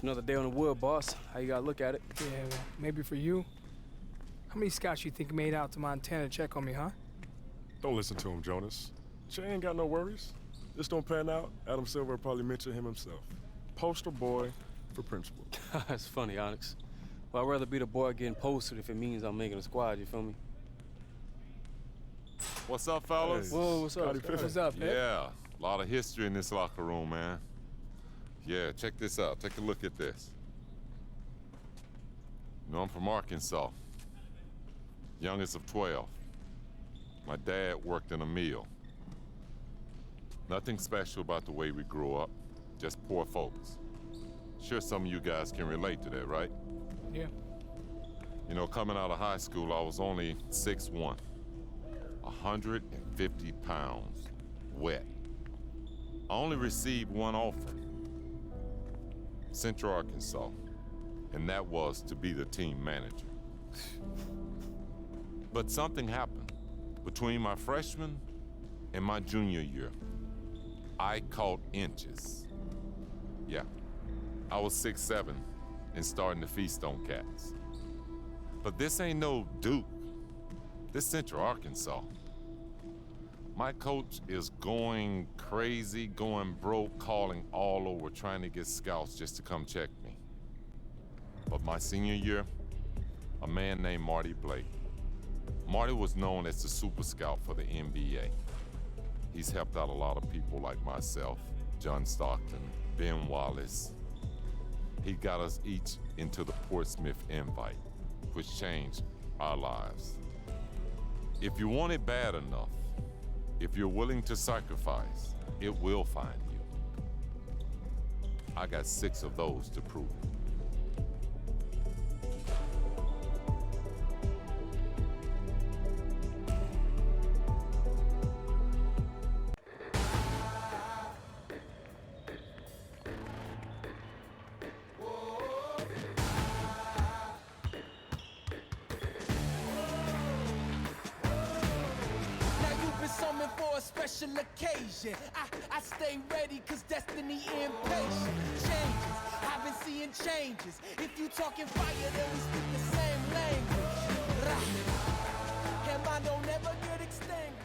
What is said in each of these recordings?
Just another day on the wood, boss. How you gotta look at it? Yeah, well, maybe for you. How many scouts you think made out to Montana to check on me, huh? Don't listen to him, Jonas. Che ain't got no worries. This don't pan out, Adam Silver will probably mention him himself. Poster boy for principal. That's funny, Onyx. Well, I'd rather be the boy getting posted if it means I'm making a squad, you feel me? What's up, fellas? Hey. Whoa, what's up? Scotty Pippen. What's up, Pip? Yeah, a lot of history in this locker room, man. Yeah, check this out. Take a look at this. You know, I'm from Arkansas. Youngest of 12. My dad worked in a mill. Nothing special about the way we grew up, just poor folks. Sure some of you guys can relate to that, right? Yeah. You know, coming out of high school, I was only 6'1", 150 pounds, wet. I only received one offer, Central Arkansas, and that was to be the team manager. But something happened. Between my freshman and my junior year, I caught inches. Yeah, I was 6'7" and starting to feast on cats. But this ain't no Duke. This Central Arkansas. My coach is going crazy, going broke, calling all over, trying to get scouts just to come check me. But my senior year, a man named Marty Blake. Marty was known as the super scout for the NBA. He's helped out a lot of people like myself, John Stockton, Ben Wallace. He got us each into the Portsmouth invite, which changed our lives. If you want it bad enough, if you're willing to sacrifice, it will find you. I got 6 of those to prove it. Summoned for a special occasion. I stay ready cause destiny impatient. Changes, I've been seeing changes. If you talking fire, then we speak the same language. And mine don't ever get extinguished.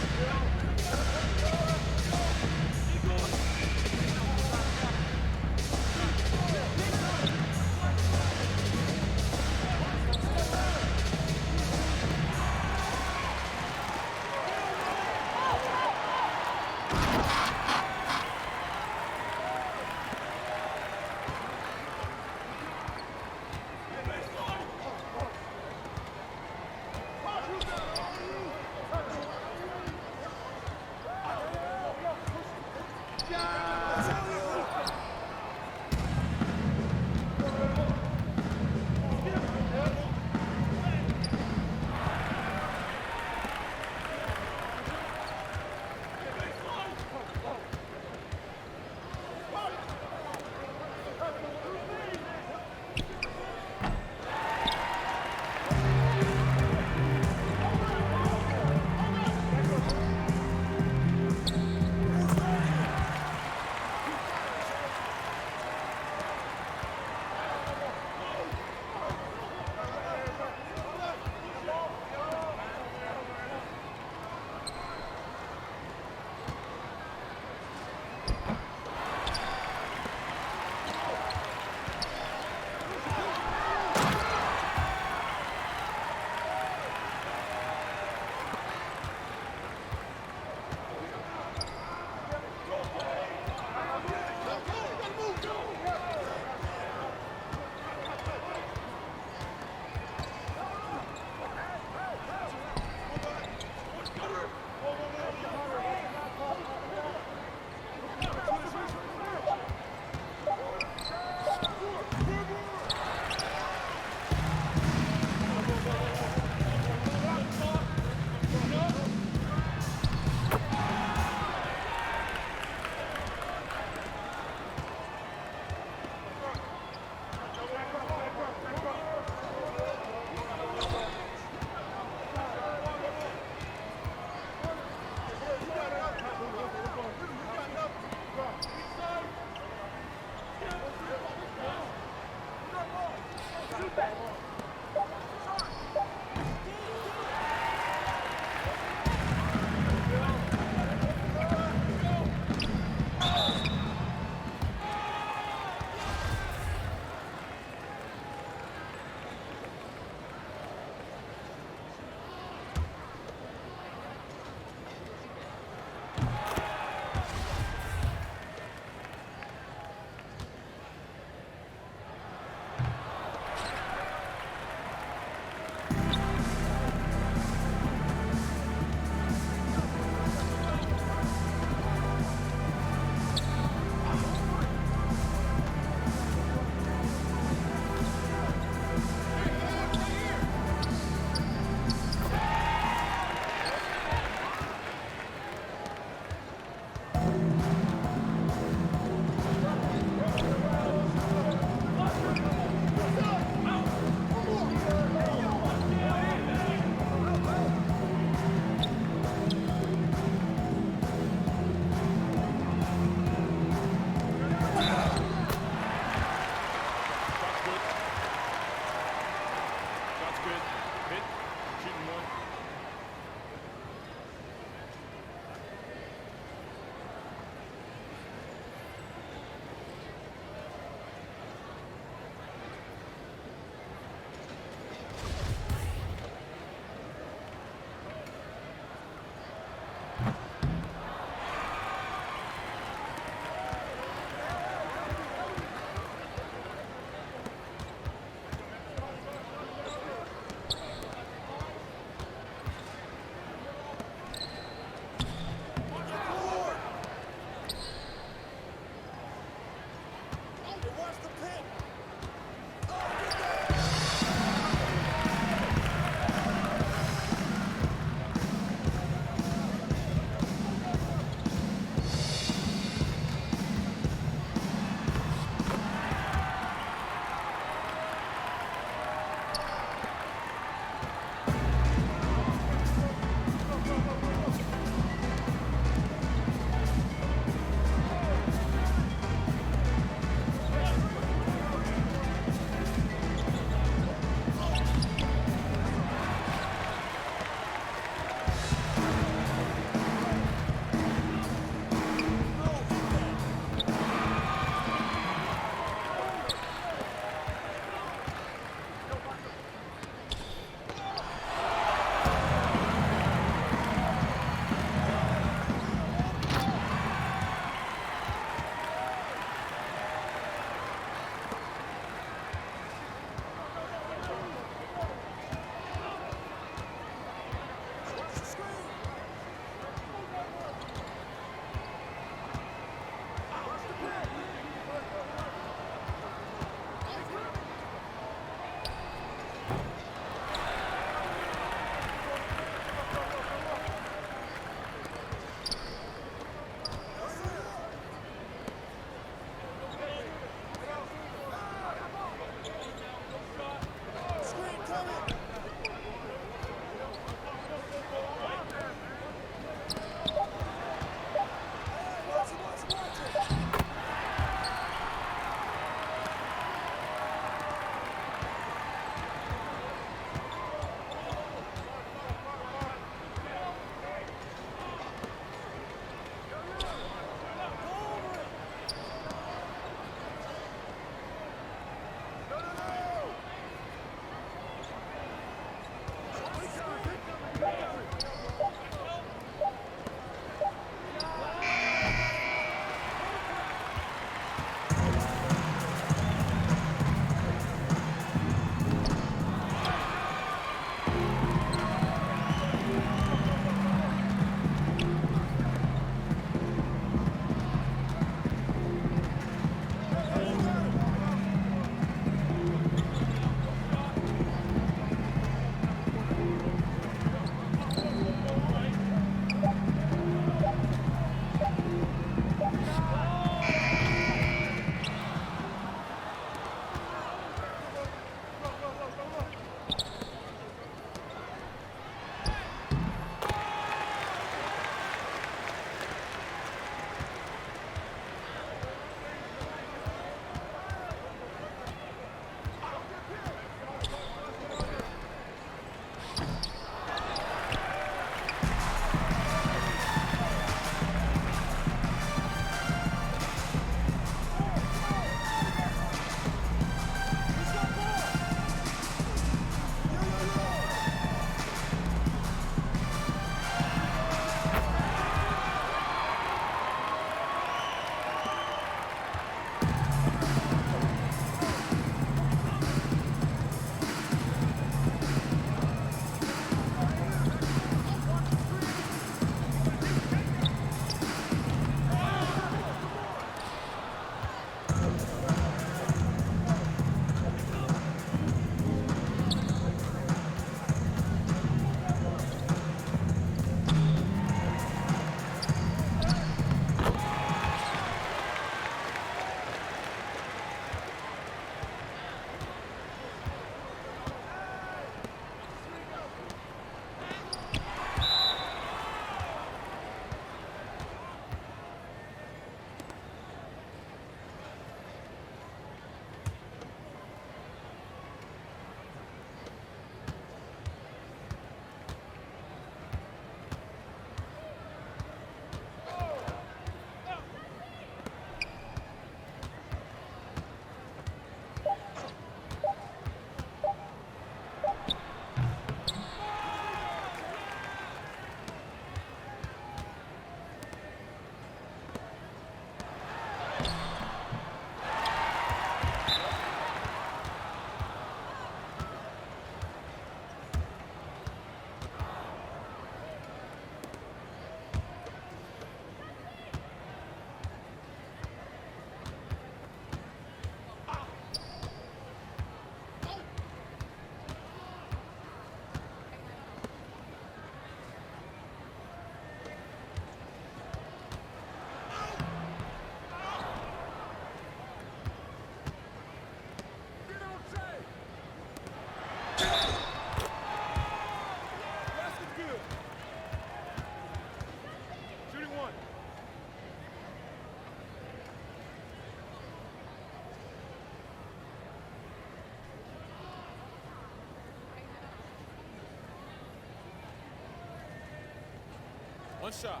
One shot.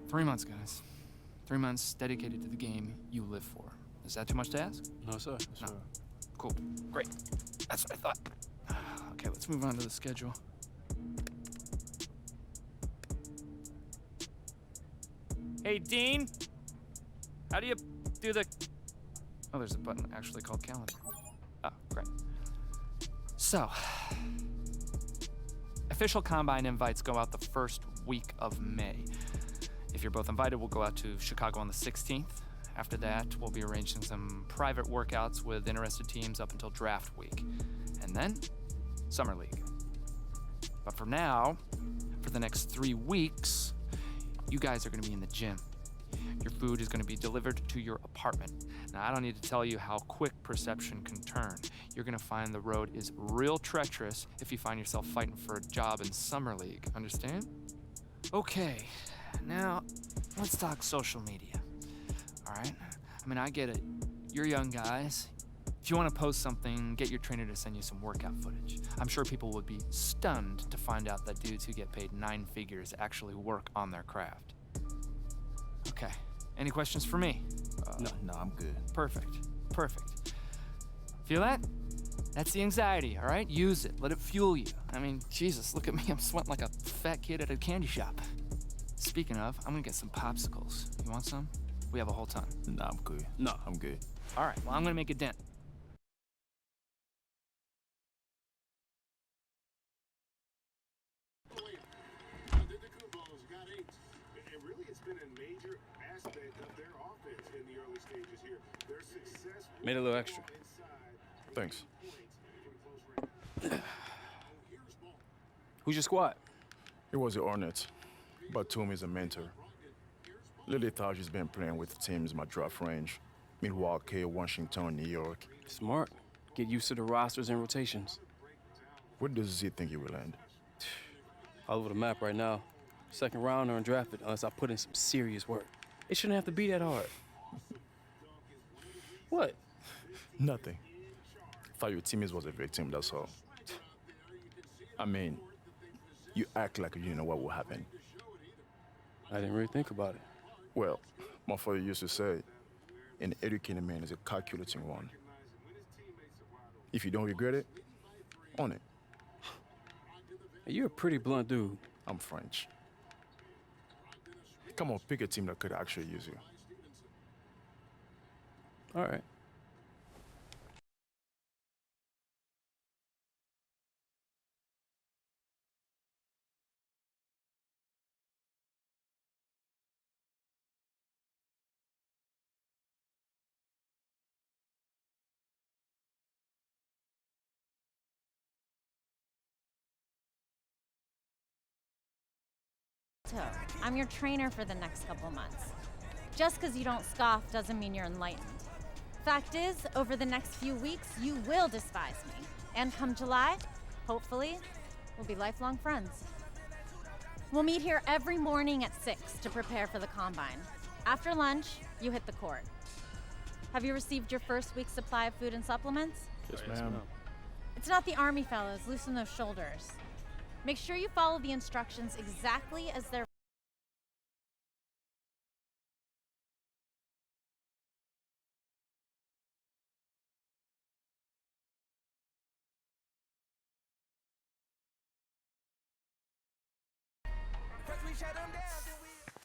Three months, guys. 3 months dedicated to the game you live for. Is that too much to ask? No, sir. No. Cool. Great. That's what I thought. Okay, let's move on to the schedule. Hey, Dean! How do you do the... Oh, there's a button actually called calendar. Oh, great. So, official Combine invites go out the first week of May. If you're both invited, we'll go out to Chicago on the 16th. After that, we'll be arranging some private workouts with interested teams up until draft week. And then, Summer League. But for now, for the next 3 weeks, you guys are gonna be in the gym. Your food is gonna be delivered to your apartment. Now, I don't need to tell you how quick perception can turn. You're gonna find the road is real treacherous if you find yourself fighting for a job in Summer League, understand? Okay, Now, let's talk social media. All right? I mean, I get it. You're young guys. If you want to post something, get your trainer to send you some workout footage. I'm sure people would be stunned to find out that dudes who get paid 9 figures actually work on their craft. Okay. Any questions for me? No, I'm good. Perfect. Feel that? That's the anxiety, all right? Use it. Let it fuel you. I mean, Jesus, look at me. I'm sweating like a fat kid at a candy shop. Speaking of, I'm gonna get some popsicles. You want some? We have a whole ton. Nah, I'm good. No, I'm good. All right, well, I'm gonna make a dent. Made a little extra. Thanks. Who's your squad? It was the Hornets, but Toomey's a mentor. Lily thought she's been playing with teams in my draft range. Milwaukee, Washington, New York. Smart. Get used to the rosters and rotations. Where does Z think he will end? All over the map right now. Second round or undrafted unless I put in some serious work. It shouldn't have to be that hard. What? Nothing. Thought your teammates was a victim, that's all. I mean, you act like you didn't know what would happen. I didn't really think about it. Well, my father used to say, an educated man is a calculating one. If you don't regret it, own it. Hey, you're a pretty blunt dude. I'm French. Come on, pick a team that could actually use you. All right. I'm your trainer for the next couple months. Just because you don't scoff doesn't mean you're enlightened. Fact is, over the next few weeks, you will despise me. And come July, hopefully, we'll be lifelong friends. We'll meet here every morning at 6 to prepare for the combine. After lunch, you hit the court. Have you received your first week's supply of food and supplements? Yes, ma'am. It's not the Army, fellas. Loosen those shoulders. Make sure you follow the instructions exactly as they're.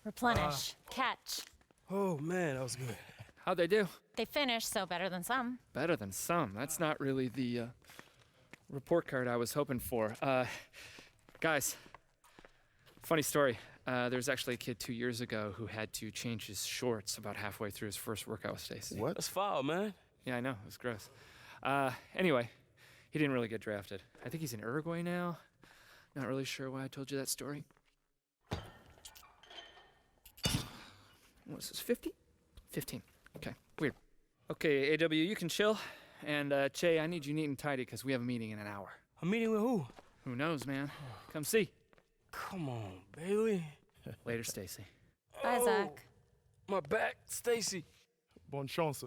Replenish. Catch. Oh, man, that was good. How'd they do? They finish, so better than some. Better than some. That's not really the report card I was hoping for. Guys, funny story. There's actually a kid 2 years ago who had to change his shorts about halfway through his first workout with Stacy. What? That's foul, man. Yeah, I know. It was gross. Anyway, he didn't really get drafted. I think he's in Uruguay now. Not really sure why I told you that story. What is this, 50? 15. Okay, weird. Okay, AW, you can chill. And, Che, I need you neat and tidy because we have a meeting in an hour. A meeting with who? Who knows, man? Come see. Come on, Bailey. Later, Stacy. Bye, Zach. My back, Stacy. Bonne chance.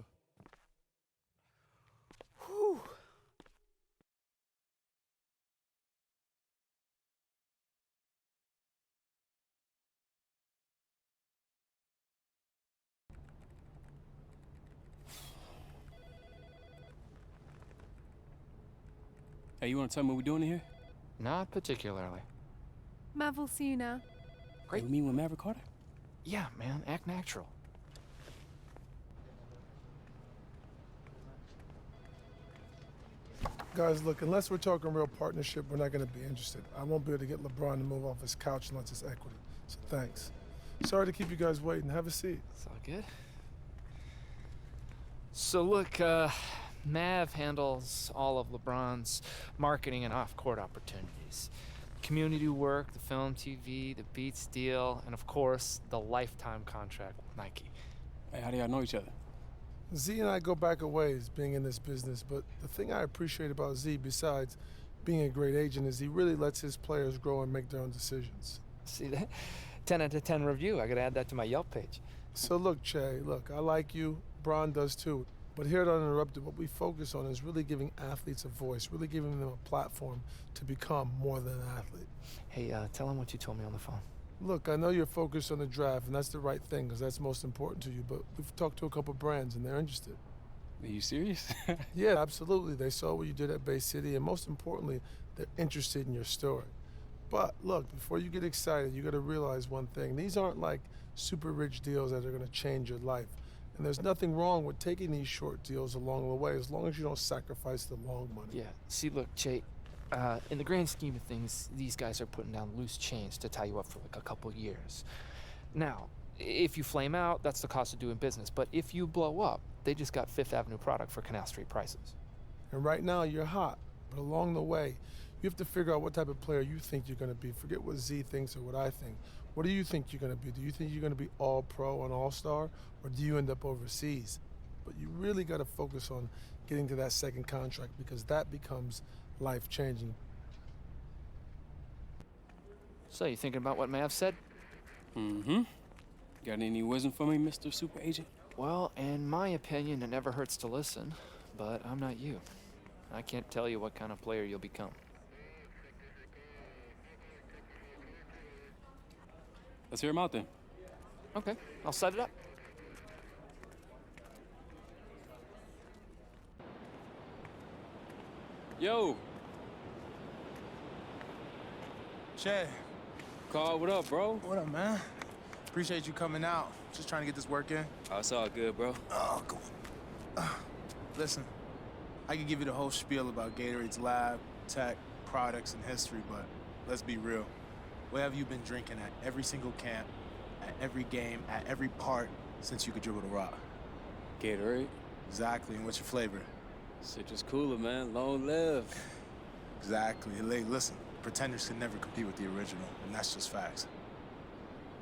Whew. Hey, you want to tell me what we're doing in here? Not particularly. Mav will see you now. Great. You mean with Maverick Carter? Yeah, man, act natural. Guys, look, unless we're talking real partnership, we're not going to be interested. I won't be able to get LeBron to move off his couch unless it's equity. So thanks. Sorry to keep you guys waiting. Have a seat. It's all good. So look, Mav handles all of LeBron's marketing and off-court opportunities. Community work, the film, TV, the Beats deal, and of course, the lifetime contract with Nike. Hey, how do y'all know each other? Z and I go back a ways being in this business, but the thing I appreciate about Z, besides being a great agent, is he really lets his players grow and make their own decisions. See, 10 out of 10 review. I gotta add that to my Yelp page. So look, Che, look, I like you. Bron does too. But here at Uninterrupted, what we focus on is really giving athletes a voice, really giving them a platform to become more than an athlete. Hey, tell him what you told me on the phone. Look, I know you're focused on the draft, and that's the right thing, because that's most important to you, but we've talked to a couple brands, and they're interested. Are you serious? Yeah, absolutely. They saw what you did at Bay City, and most importantly, they're interested in your story. But look, before you get excited, you got to realize one thing. These aren't like super rich deals that are going to change your life. And there's nothing wrong with taking these short deals along the way, as long as you don't sacrifice the long money. Yeah, see, look, Che, in the grand scheme of things, these guys are putting down loose chains to tie you up for like a couple years. Now, if you flame out, that's the cost of doing business. But if you blow up, they just got Fifth Avenue product for Canal Street prices. And right now, you're hot. But along the way, you have to figure out what type of player you think you're going to be. Forget what Z thinks or what I think. What do you think you're going to be? Do you think you're going to be all-pro and all-star? Or do you end up overseas? But you really got to focus on getting to that second contract, because that becomes life-changing. So, you thinking about what Mav said? Mm-hmm. Got any wisdom for me, Mr. Super Agent? Well, in my opinion, it never hurts to listen, but I'm not you. I can't tell you what kind of player you'll become. Let's hear him out then. Okay, I'll set it up. Yo, Che, Carl, what up, bro? what up, man? Appreciate you coming out. Just trying to get this work in. Oh, it's all good, bro. Oh, go listen, I could give you the whole spiel about Gatorade's lab, tech, products, and history, but let's be real. What have you been drinking at every single camp, at every game, at every part since you could dribble the rock? Gatorade. Exactly, and what's your flavor? Citrus cooler, man. Long live. Exactly. Hey, listen, pretenders can never compete with the original, and that's just facts.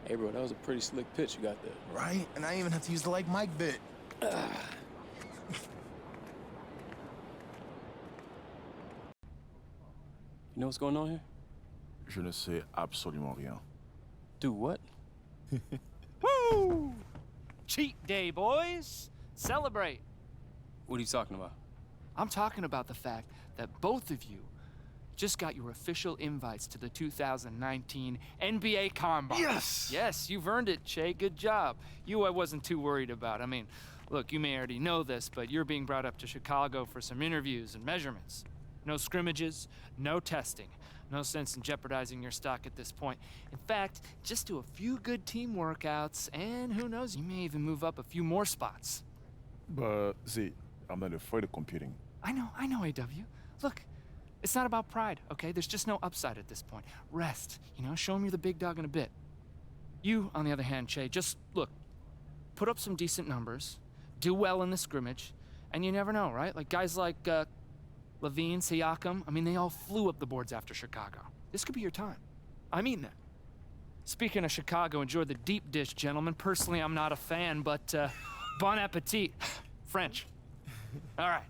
Hey, bro, that was a pretty slick pitch you got there. Right? And I didn't even have to use the like Mike bit. You know what's going on here? Je ne sais absolument rien. Do what? Woo! Cheat day, boys! Celebrate! What are you talking about? I'm talking about the fact that both of you just got your official invites to the 2019 NBA Combine. Yes! Yes, you've earned it, Che. Good job. You I wasn't too worried about. I mean, look, you may already know this, but you're being brought up to Chicago for some interviews and measurements. No scrimmages, no testing. No sense in jeopardizing your stock at this point. In fact, just do a few good team workouts, and who knows, you may even move up a few more spots. But, Z, I'm not afraid of competing. I know, AW. Look, it's not about pride, okay? There's just no upside at this point. Rest, show him you're the big dog in a bit. You, on the other hand, Che, just, look, put up some decent numbers, do well in the scrimmage, and you never know, right? Like guys like, Levine, Siakam, I mean, they all flew up the boards after Chicago. This could be your time. I mean that. Speaking of Chicago, enjoy the deep dish, gentlemen. Personally, I'm not a fan, but bon appetit. French. All right.